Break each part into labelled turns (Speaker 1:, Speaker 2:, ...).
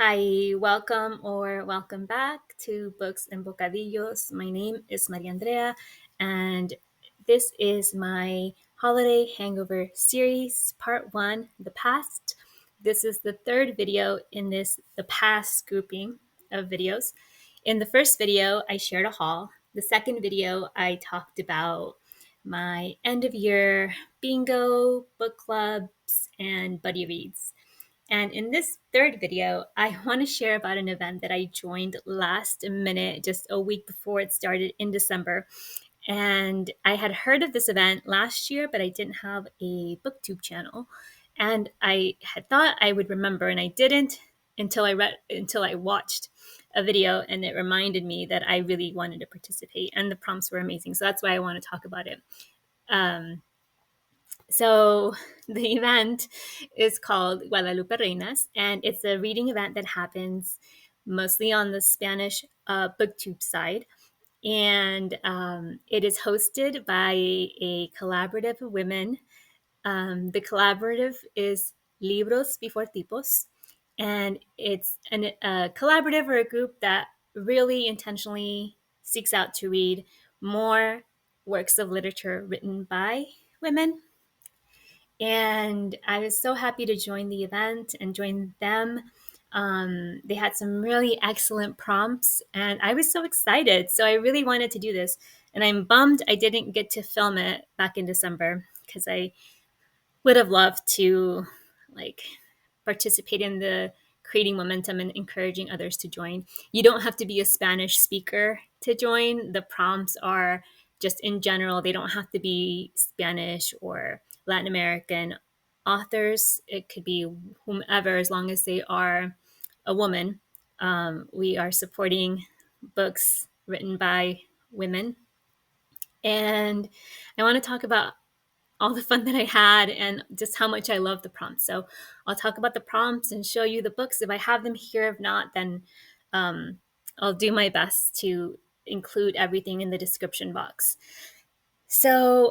Speaker 1: Hi, welcome back to Books and Bocadillos. My name is Maria Andrea, and this is my holiday hangover series, part one, The Past. This is the third video in the past grouping of videos. In the first video, I shared a haul. The second video, I talked about my end of year bingo, book clubs, and buddy reads. And in this third video, I want to share about an event that I joined last minute, just a week before it started in December. And I had heard of this event last year, but I didn't have a booktube channel. And I had thought I would remember, and I didn't until I watched a video, and it reminded me that I really wanted to participate, and the prompts were amazing. So that's why I want to talk about it. So the event is called Guadalupe Reinas, and it's a reading event that happens mostly on the Spanish booktube side. And it is hosted by a collaborative of women. The collaborative is Libros Before Tipos, and it's a collaborative or a group that really intentionally seeks out to read more works of literature written by women. And I was so happy to join the event and join them. They had some really excellent prompts, and I was so excited. So I really wanted to do this. And I'm bummed I didn't get to film it back in December because I would have loved to like participate in the creating momentum and encouraging others to join. You don't have to be a Spanish speaker to join. The prompts are just in general, they don't have to be Spanish or Latin American authors. It could be whomever, as long as they are a woman. We are supporting books written by women. And I want to talk about all the fun that I had and just how much I love the prompts. So I'll talk about the prompts and show you the books if I have them here. If not, then I'll do my best to include everything in the description box. So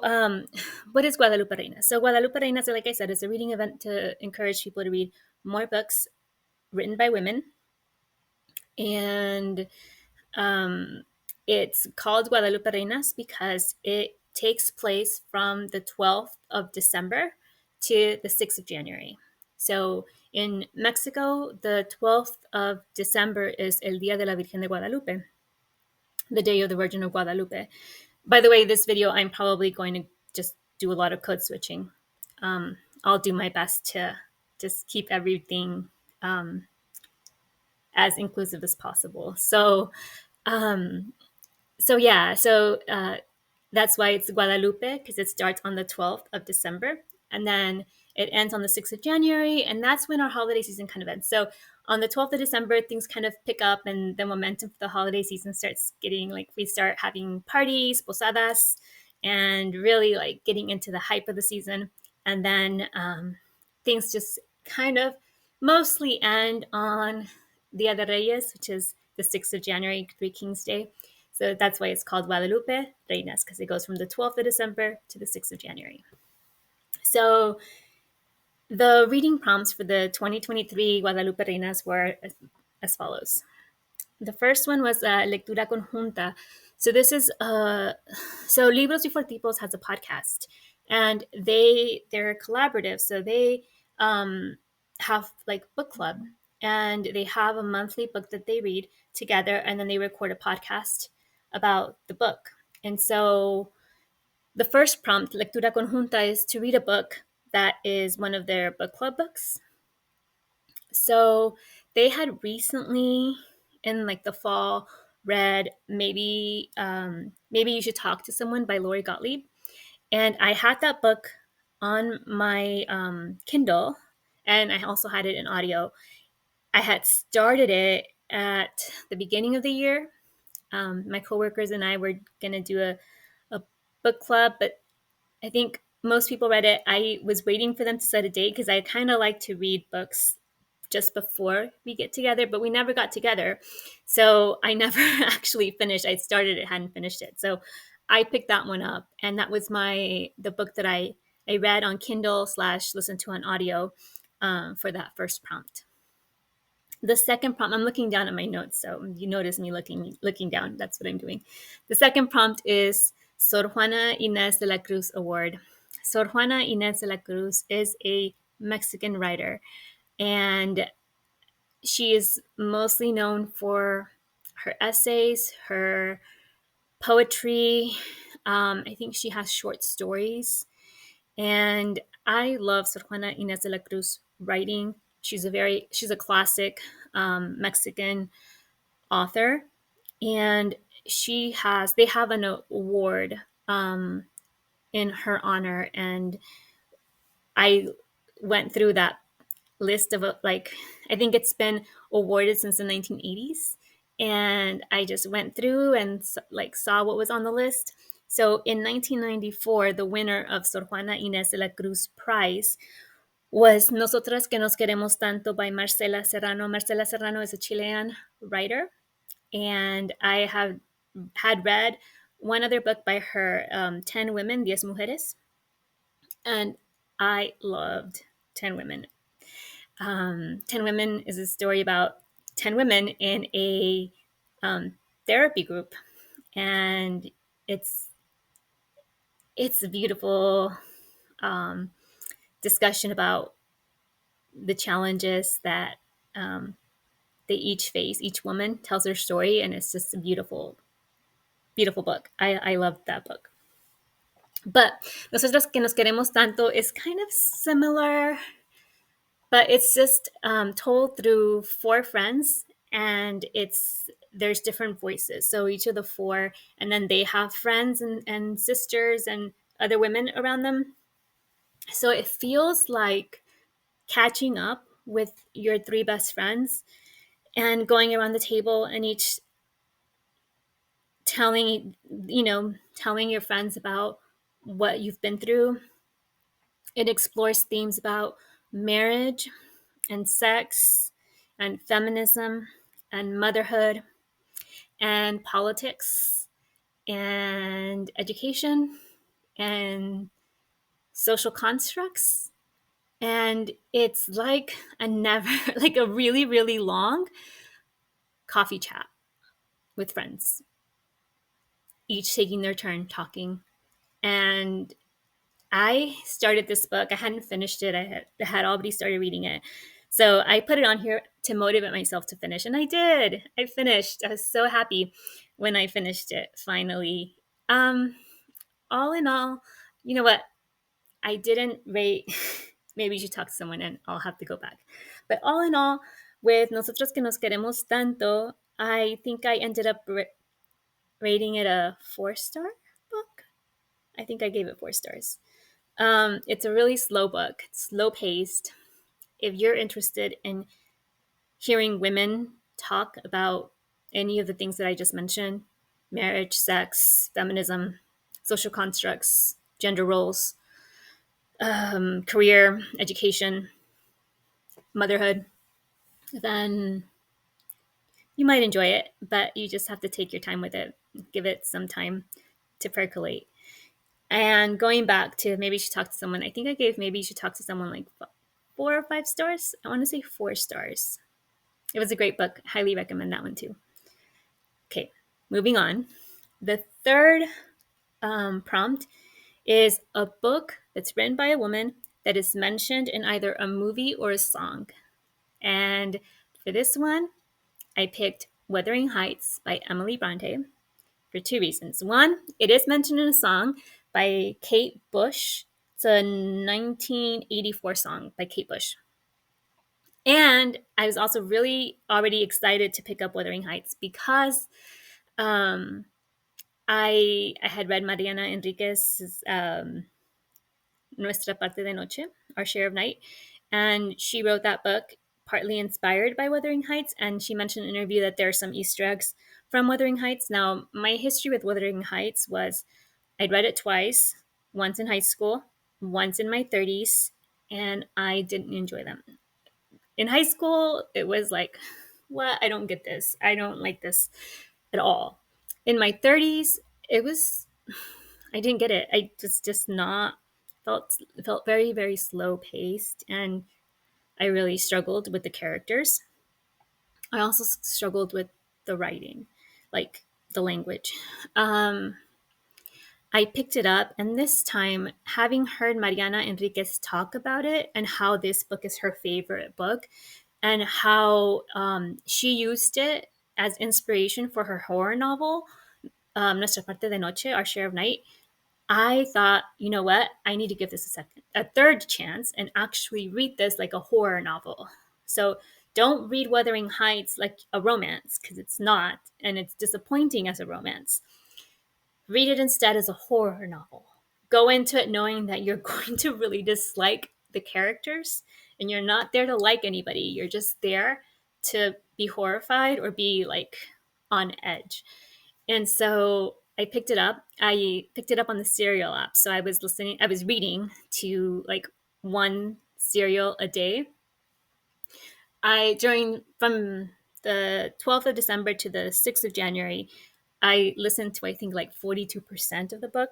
Speaker 1: what is Guadalupe Reinas? So Guadalupe Reinas, like I said, is a reading event to encourage people to read more books written by women. And it's called Guadalupe Reinas because it takes place from the 12th of December to the 6th of January. So in Mexico, the 12th of December is El Día de la Virgen de Guadalupe, the Day of the Virgin of Guadalupe. By the way, this video, I'm probably going to just do a lot of code switching. I'll do my best to just keep everything as inclusive as possible. So that's why it's Guadalupe, because it starts on the 12th of December, and then it ends on the 6th of January, and that's when our holiday season kind of ends. So on the 12th of December, things kind of pick up, and the momentum for the holiday season starts getting, like, we start having parties, posadas, and really, like, getting into the hype of the season. And then things just kind of mostly end on Dia de Reyes, which is the 6th of January, Three Kings Day. So that's why it's called Guadalupe Reinas, because it goes from the 12th of December to the 6th of January. So the reading prompts for the 2023 Guadalupe Reinas were as follows. The first one was Lectura Conjunta. So this is, so Libros Before Tipos has a podcast, and they're collaborative. So they have like book club, and they have a monthly book that they read together, and then they record a podcast about the book. And so the first prompt, Lectura Conjunta, is to read a book that is one of their book club books. So they had recently, in like the fall, read Maybe You Should Talk to Someone by Lori Gottlieb. And I had that book on my Kindle, and I also had it in audio. I had started it at the beginning of the year. My coworkers and I were going to do a book club, but I think most people read it. I was waiting for them to set a date because I kind of like to read books just before we get together, but we never got together. So I never actually finished. I started it, hadn't finished it. So I picked that one up, and that was the book that I read on Kindle / listened to on audio for that first prompt. The second prompt, I'm looking down at my notes, so you notice me looking down. That's what I'm doing. The second prompt is Sor Juana Inez de la Cruz Award. Sor Juana Inez de la Cruz is a Mexican writer, and she is mostly known for her essays, her poetry. I think she has short stories, and I love Sor Juana Inez de la Cruz writing. She's a classic Mexican author, and they have an award in her honor, and I went through that list of like, I think it's been awarded since the 1980s, and I just went through and like saw what was on the list. So in 1994, the winner of Sor Juana Inez de la Cruz Prize was Nosotras que nos queremos tanto by Marcela Serrano. Marcela Serrano is a Chilean writer, and I have had read one other book by her, 10 Women, 10 Mujeres, and I loved 10 Women. 10 Women is a story about 10 women in a therapy group, and it's a beautiful discussion about the challenges that they each face. Each woman tells her story, and it's just a beautiful, beautiful book. I loved that book. But Nosotras que nos queremos tanto is kind of similar, but it's just told through 4 friends, and there's different voices. So each of the 4, and then they have friends and sisters and other women around them. So it feels like catching up with your 3 best friends and going around the table and each telling your friends about what you've been through. It explores themes about marriage and sex and feminism and motherhood and politics and education and social constructs. And it's like like a really, really long coffee chat with friends, each taking their turn talking. And I started this book. I hadn't finished it. I had already started reading it. So I put it on here to motivate myself to finish. And I did. I finished. I was so happy when I finished it finally. All in all, you know what? I didn't rate. Maybe you should talk to someone and I'll have to go back. But all in all, with Nosotros que nos queremos tanto, I think I ended up rating it a 4-star book. I think I gave it 4 stars. It's a really slow book, slow paced. If you're interested in hearing women talk about any of the things that I just mentioned, marriage, sex, feminism, social constructs, gender roles, career, education, motherhood, then you might enjoy it, but you just have to take your time with it. Give it some time to percolate. And going back to maybe you should talk to someone, I think I gave maybe you should talk to someone like 4 or 5 stars. I want to say 4 stars. It was a great book. Highly recommend that one too. Okay, moving on. The third prompt is a book that's written by a woman that is mentioned in either a movie or a song. And for this one, I picked Wuthering Heights by Emily Bronte for 2 reasons. One, it is mentioned in a song by Kate Bush. It's a 1984 song by Kate Bush. And I was also really already excited to pick up Wuthering Heights because I had read Mariana Enriquez's Nuestra Parte de Noche, Our Share of Night, and she wrote that book partly inspired by Wuthering Heights, and she mentioned in an interview that there are some Easter eggs from Wuthering Heights. Now, my history with Wuthering Heights was I'd read it twice, once in high school, once in my 30s, and I didn't enjoy them. In high school, it was like, what? I don't get this. I don't like this at all. In my 30s, I didn't get it. I just not, felt very, very slow paced, and I really struggled with the characters. I also struggled with the writing, like the language. Um, I picked it up, and this time, having heard Mariana Enriquez talk about it and how this book is her favorite book, and how she used it as inspiration for her horror novel, Nuestra Parte de Noche, Our Share of Night, I thought, you know what? I need to give this a third chance and actually read this like a horror novel. So don't read Wuthering Heights like a romance, because it's not, and it's disappointing as a romance. Read it instead as a horror novel. Go into it knowing that you're going to really dislike the characters, and you're not there to like anybody. You're just there to be horrified or be like on edge. And so I picked it up. I picked it up on the serial app. So I was reading to like one serial a day. During from the 12th of December to the 6th of January, I listened to, I think, like 42% of the book.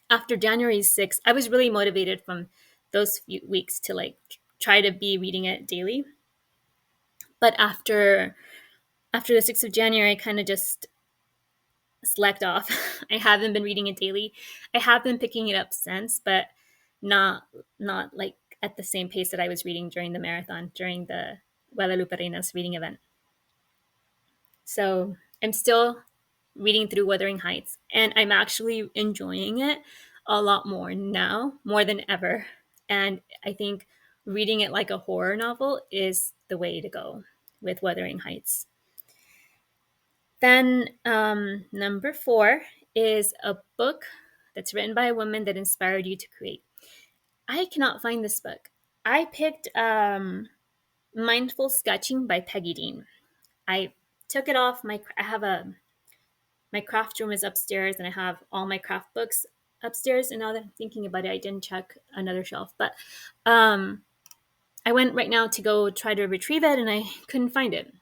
Speaker 1: After January 6th, I was really motivated from those few weeks to like try to be reading it daily. But after the 6th of January, I kind of just slacked off. I haven't been reading it daily. I have been picking it up since, but not not like at the same pace that I was reading during the marathon, during the Guadalupe Reinas reading event. So I'm still reading through Wuthering Heights, and I'm actually enjoying it a lot more now, more than ever. And I think reading it like a horror novel is the way to go with Wuthering Heights. Then number 4 is a book that's written by a woman that inspired you to create. I cannot find this book. I picked Mindful Sketching by Peggy Dean. I took it off I have my craft room is upstairs, and I have all my craft books upstairs. And now that I'm thinking about it, I didn't check another shelf. But I went right now to go try to retrieve it, and I couldn't find it.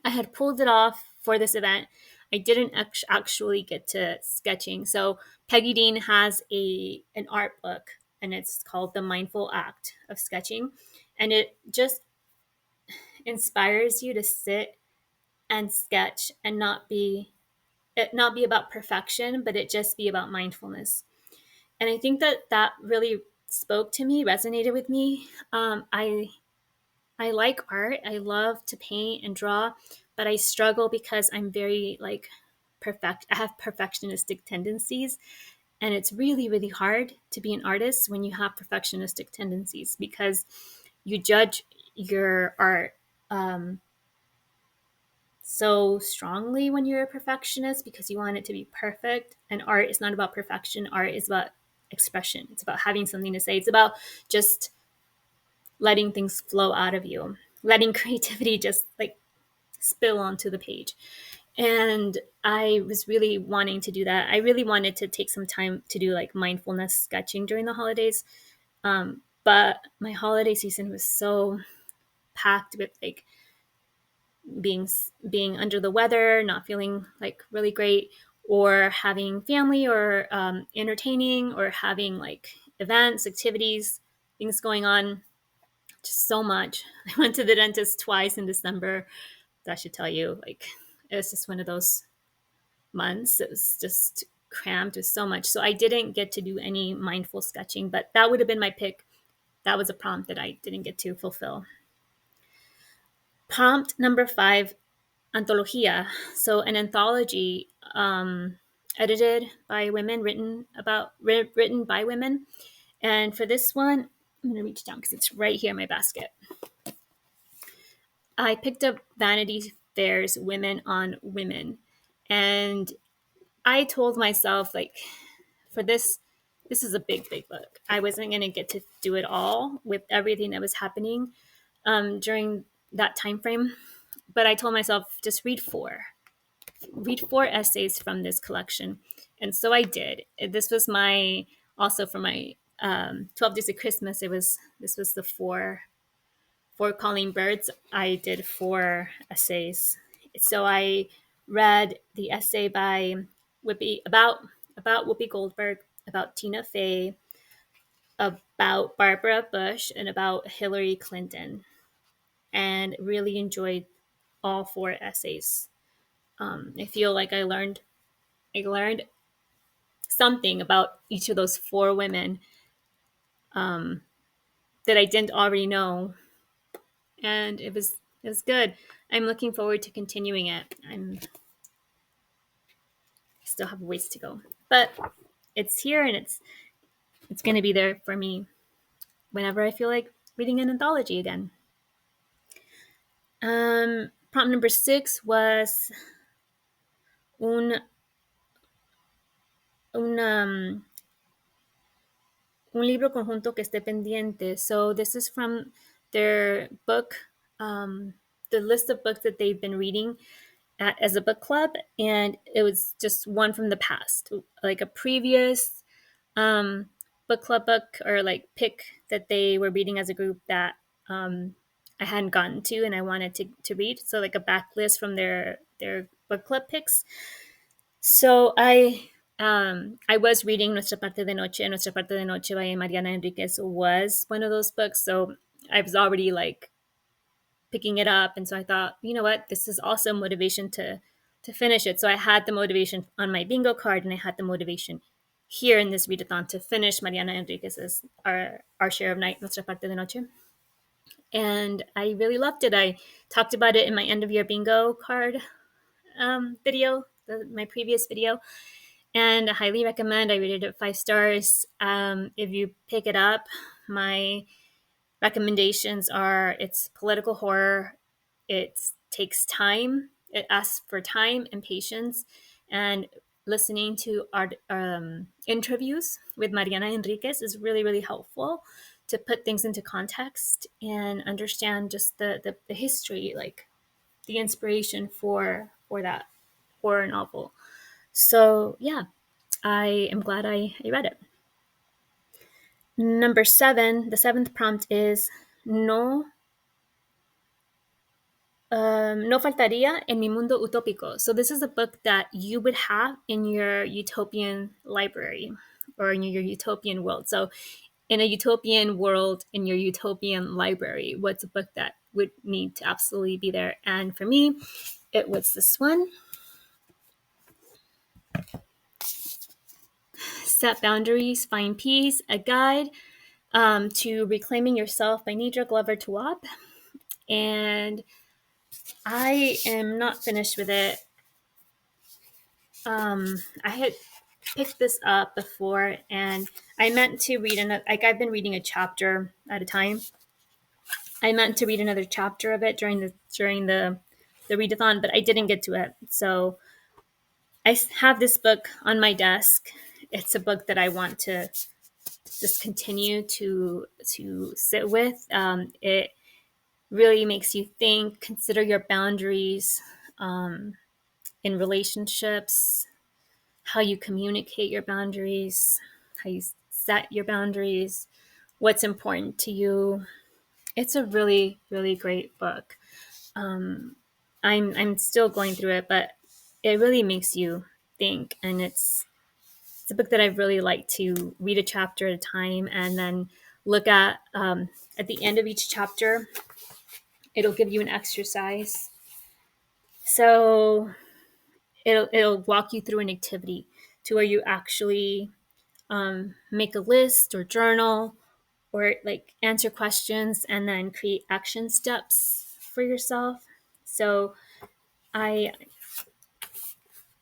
Speaker 1: I had pulled it off for this event. I didn't actually get to sketching. So Peggy Dean has an art book, and it's called The Mindful Act of Sketching. And it just inspires you to sit and sketch and not be about perfection, but it just be about mindfulness. And I think that really spoke to me, resonated with me. I like art. I love to paint and draw, but I struggle because I'm very like I have perfectionistic tendencies, and it's really really hard to be an artist when you have perfectionistic tendencies, because you judge your art so strongly when you're a perfectionist, because you want it to be perfect. And art is not about perfection. Art is about expression. It's about having something to say. It's about just letting things flow out of you, letting creativity just like spill onto the page. And I was really wanting to do that. I really wanted to take some time to do like mindfulness sketching during the holidays. But my holiday season was so packed with like being under the weather, not feeling like really great, or having family or entertaining, or having like events, activities, things going on. Just so much. I went to the dentist twice in December. That should tell you, like, it was just one of those months. It was just crammed with so much. So I didn't get to do any mindful sketching, but that would have been my pick. That was a prompt that I didn't get to fulfill. Prompt number 5, Antología. So an anthology edited by women, written by women. And for this one, I'm going to reach down because it's right here in my basket. I picked up Vanity Fair's Women on Women. And I told myself, like, for this is a big, big book. I wasn't going to get to do it all with everything that was happening during that time frame. But I told myself, just read 4. Read 4 essays from this collection. And so I did. This was also for my 12 Days of Christmas. This was the 4 Calling Birds. I did 4 essays. So I read the essay by about Whoopi Goldberg, about Tina Fey, about Barbara Bush, and about Hillary Clinton. and really enjoyed all 4 essays. I feel like I learned something about each of those 4 women that I didn't already know, and it was good. I'm looking forward to continuing it. I still have a ways to go, but it's here, and it's going to be there for me whenever I feel like reading an anthology again. Prompt number 6 was un un un libro conjunto que esté pendiente. So this is from their book, the list of books that they've been reading as a book club, and it was just one from the past, like a previous book club book or like pick that they were reading as a group that I hadn't gotten to and I wanted to read. So like a backlist from their book club picks. So I was reading Nuestra Parte de Noche, and Nuestra Parte de Noche by Mariana Enriquez was one of those books. So I was already like picking it up, and so I thought, you know what, this is also motivation to finish it. So I had the motivation on my bingo card, and I had the motivation here in this readathon to finish Mariana Enriquez's our share of night, Nuestra Parte de Noche. And I really loved it. I talked about it in my end of year bingo card video, my previous video, and I highly recommend. I rated it 5 stars. If you pick it up, my recommendations are: it's political horror, it takes time, it asks for time and patience, and listening to our interviews with Mariana Enriquez is really, really helpful to put things into context and understand just the history, like the inspiration for that horror novel. So yeah, I am glad I read it. Number 7, the 7th prompt is no faltaría en mi mundo utópico. So this is a book that you would have in your utopian library or in your utopian world. So in a utopian world, in your utopian library, what's a book that would need to absolutely be there? And for me, it was this one, Set Boundaries, Find Peace, A Guide to Reclaiming Yourself by Nedra Glover Tawwab. And I am not finished with it. I had picked this up before, and I meant to read another. Like, I've been reading a chapter at a time. I meant to read another chapter of it during the readathon, but I didn't get to it. So I have this book on my desk. It's a book that I want to just continue to sit with. It really makes you think, consider your boundaries in relationships, how you communicate your boundaries, how you set your boundaries, what's important to you. It's a really, really great book. I'm still going through it, but it really makes you think, and it's a book that I really like to read a chapter at a time and then look at the end of each chapter. It'll give you an exercise. So it'll walk you through an activity to where you actually make a list or journal or like answer questions and then create action steps for yourself. So I'm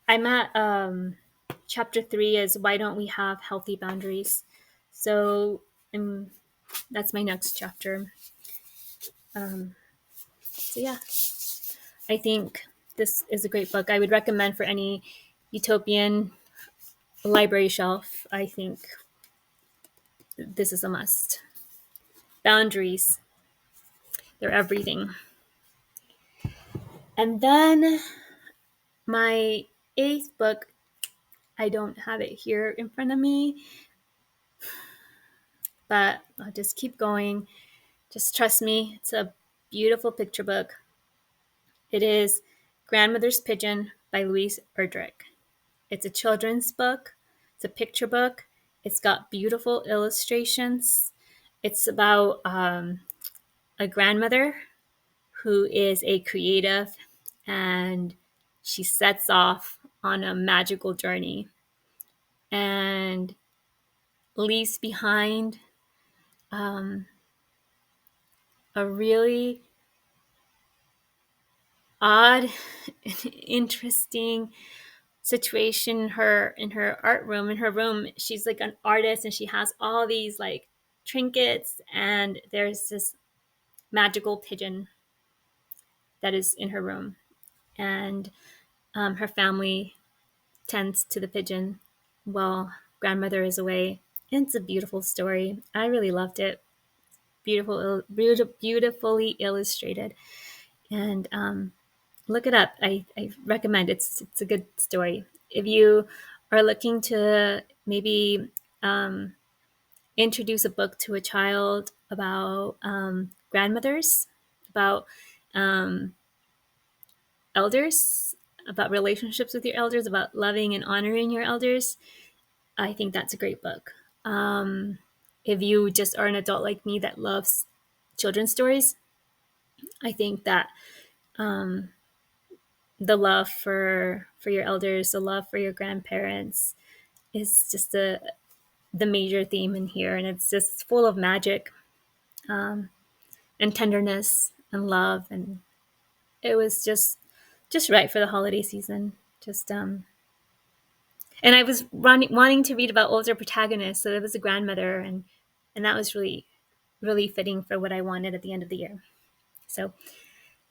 Speaker 1: at chapter 3 is why don't we have healthy boundaries. So that's my next chapter. So yeah, I think this is a great book. I would recommend for any utopian library shelf. I think this is a must. Boundaries, they're everything. And then my 8th book, I don't have it here in front of me, but I'll just keep going. Just trust me, it's a beautiful picture book. It is Grandmother's Pigeon by Louise Erdrich. It's a children's book. It's a picture book. It's got beautiful illustrations. It's about a grandmother who is a creative, and she sets off on a magical journey and leaves behind a really odd, interesting situation in her art room. In her room, she's like an artist, and she has all these like trinkets, and there's this magical pigeon that is in her room, and her family tends to the pigeon while grandmother is away. It's a beautiful story. I really loved it. Beautifully illustrated, and look it up. I recommend it's a good story. If you are looking to maybe introduce a book to a child about grandmothers, about um, elders, about relationships with your elders, about loving and honoring your elders, I think that's a great book. If you just are an adult like me that loves children's stories, I think that the love for your elders, the love for your grandparents, is just the major theme in here, and it's just full of magic and tenderness and love, and it was just right for the holiday season. Just and I was wanting to read about older protagonists, so it was a grandmother, and that was really fitting for what I wanted at the end of the year. So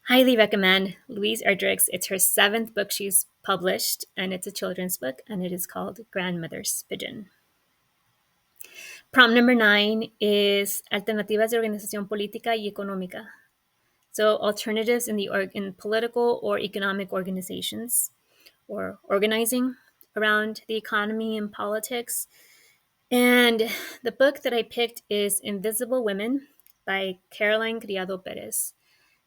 Speaker 1: highly recommend Louise Erdrich. It's her 7th book she's published, and it's a children's book, and it is called Grandmother's Pigeon. Prompt number 9 is Alternativas de Organización Política y Económica. So alternatives in political or economic organizations, or organizing around the economy and politics. And the book that I picked is Invisible Women by Caroline Criado Perez.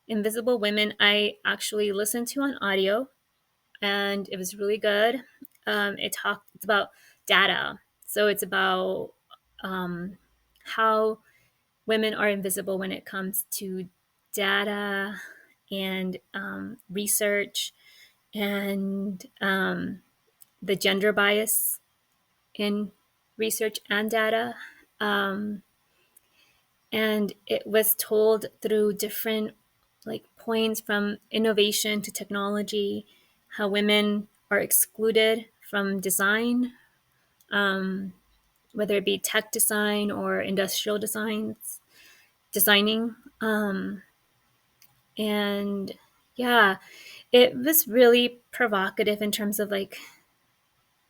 Speaker 1: Invisible Women, I actually listened to on audio, and it was really good. It's about data. So it's about how women are invisible when it comes to data and research, and the gender bias in research and data. And it was told through different points, from innovation to technology, how women are excluded from design, whether it be tech design or industrial designing. And yeah, it was really provocative in terms of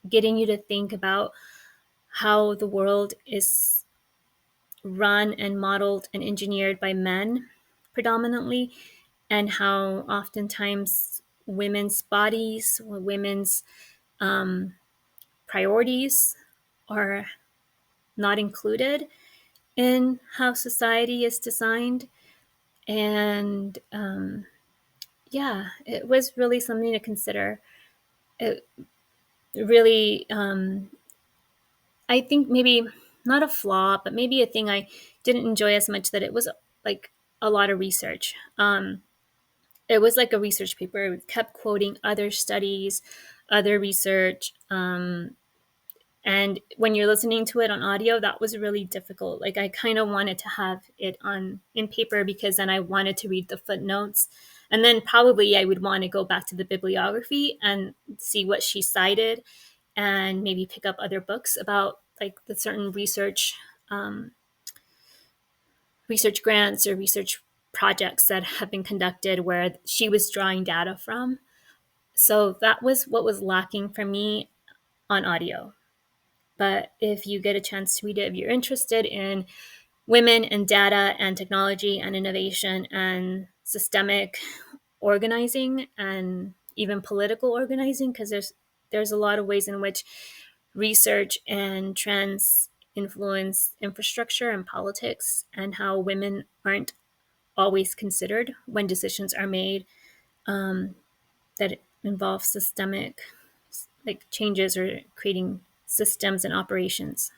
Speaker 1: getting you to think about how the world is run and modeled and engineered by men predominantly, and how oftentimes women's bodies or women's priorities are not included in how society is designed. And yeah, it was really something to consider. It really, I think maybe not a flaw, but maybe a thing I didn't enjoy as much, that it was a lot of research. It was like a research paper. It kept quoting other studies, other research. And when you're listening to it on audio, that was really difficult. I kind of wanted to have it in paper, because then I wanted to read the footnotes. And then probably I would want to go back to the bibliography and see what she cited, and maybe pick up other books about the certain research grants or research projects that have been conducted where she was drawing data from. So that was what was lacking for me on audio. But if you get a chance to read it, if you're interested in women and data and technology and innovation and systemic organizing and even political organizing, because there's a lot of ways in which research and trends influence infrastructure and politics, and how women aren't always considered when decisions are made that involve systemic changes or creating systems and operations.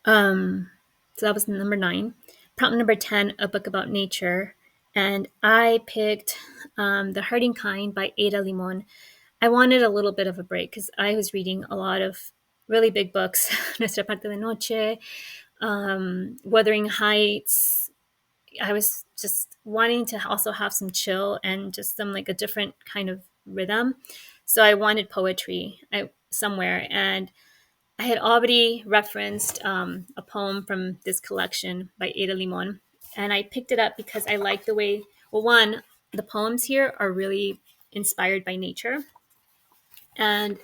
Speaker 1: So that was number 9. Prompt number 10, a book about nature. And I picked The Hurting Kind by Ada Limon. I wanted a little bit of a break because I was reading a lot of really big books, Nuestra Parte de Noche, Wuthering Heights. I was just wanting to also have some chill and just some like a different kind of rhythm. So I wanted poetry somewhere. And I had already referenced a poem from this collection by Ada Limon. And I picked it up because I like the way, well, one, the poems here are really inspired by nature. And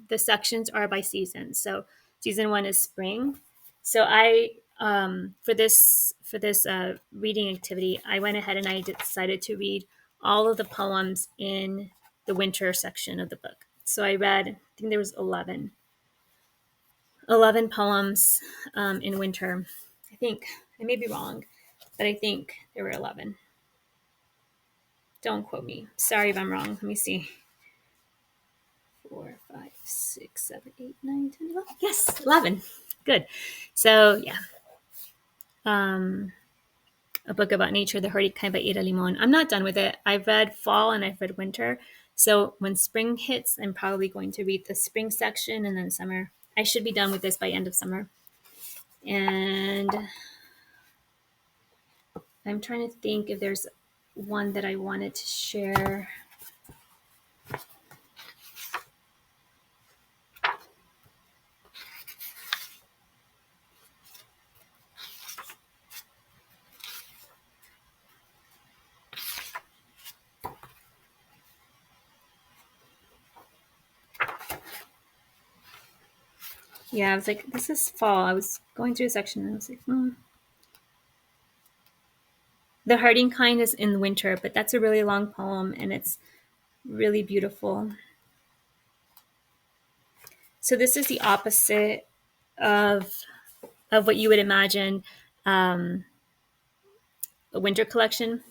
Speaker 1: the sections are by season. So season 1 is spring. So I for this reading activity, I went ahead and I decided to read all of the poems in the winter section of the book. So I read, I think there was 11 poems in winter. I think I may be wrong, but I think there were 11. Don't quote me. Sorry if I'm wrong. Let me see. 4, 5, 6, 7, 8, 9, 10, 11. Yes, 11. Good. So yeah, a book about nature, The Hurting Kind by Ada Limon. I'm not done with it. I've read fall and I've read winter. So when spring hits, I'm probably going to read the spring section and then summer. I should be done with this by end of summer. And I'm trying to think if there's one that I wanted to share. Yeah, I was like, this is fall. I was going through a section and I was like, The Hurting Kind is in winter, but that's a really long poem and it's really beautiful. So this is the opposite of what you would imagine a winter collection.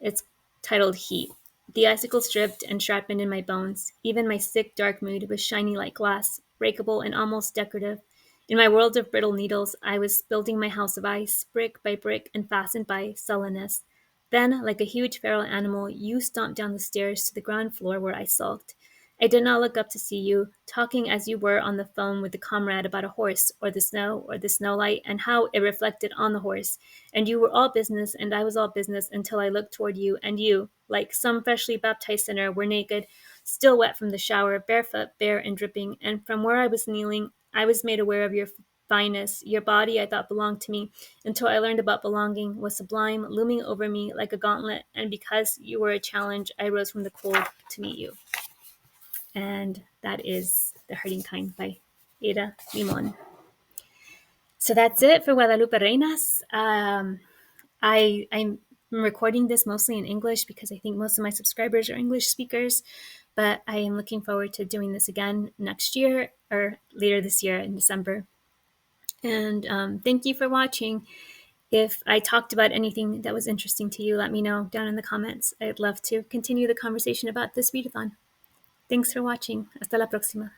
Speaker 1: It's titled Heat. The icicles dripped and sharpened in my bones. Even my sick, dark mood was shiny like glass, breakable and almost decorative. In my world of brittle needles, I was building my house of ice, brick by brick and fastened by sullenness. Then, like a huge feral animal, you stomped down the stairs to the ground floor where I sulked. I did not look up to see you, talking as you were on the phone with a comrade about a horse, or the snowlight, and how it reflected on the horse. And you were all business, and I was all business until I looked toward you, and you, like some freshly baptized sinner, were naked, still wet from the shower, barefoot, bare and dripping, and from where I was kneeling, I was made aware of your fineness. Your body I thought belonged to me, until I learned about belonging was sublime, looming over me like a gauntlet, and because you were a challenge, I rose from the cold to meet you. And that is The Hurting Kind by Ada Limon. So that's it for Guadalupe Reinas. I'm recording this mostly in English because I think most of my subscribers are English speakers, but I am looking forward to doing this again next year or later this year in December. And thank you for watching. If I talked about anything that was interesting to you, let me know down in the comments. I'd love to continue the conversation about this readathon. Thanks for watching. Hasta la próxima.